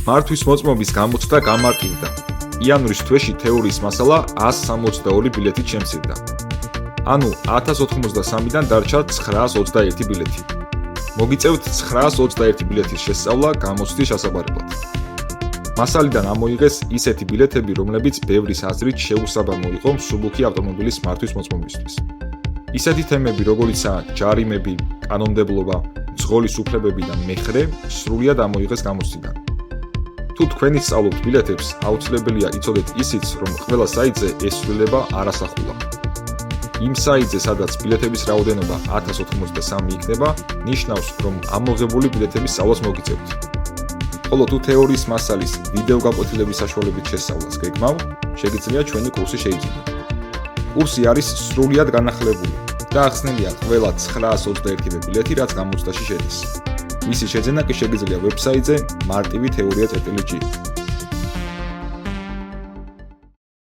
მართვის მოწმობის გამოცდა გამარტივდა. იანვრის თვეში თეორიის მასალა 162 ბილეთით შემცირდა. ანუ 1083-დან დარჩა 921 ბილეთი. მოგიწევთ 921 ბილეთის შესწავლა გამოცდის შესაძლებლად. მასალიდან ამოიღეს ისეთი ბილეთები, რომლებიც ბევრის აზრით შეუსაბამო იყო მსუბუქი ავტომობილის მართვის მოწმობისთვის. ისეთი თემები, როგორიცაა ჯარიმები, კანონმდებლობა, მძღოლის უფლებები და მეხრე, სრულიად ამოიღეს გამოცდიდან. თუ თქვენი სწავლობთ ბილეთებს, აუცილებელია იცოდეთ ისიც, რომ ყველა საიტზე ეს ცვლილება არ ასახულა. იმ საიტზე, სადაც ბილეთების რაოდენობა 1083 იქნება, ნიშნავს, რომ ამოღებული ბილეთების სწავლას მოგიწევთ. ხოლო თუ თეორიის მასალის ვიდეო გაკვეთილების საშუალებით შესწავლას გეგმავ, შეგიძლია ჩვენი კურსი შეიძინოთ. კურსი არის სრულიად განახლებული და ახსნილია ყველა 921 ბილეთი, რაც გამოცდაში შედის. მისი შეძენა კი შეგიძლია ვებსაიტზე martivi.teoria.gr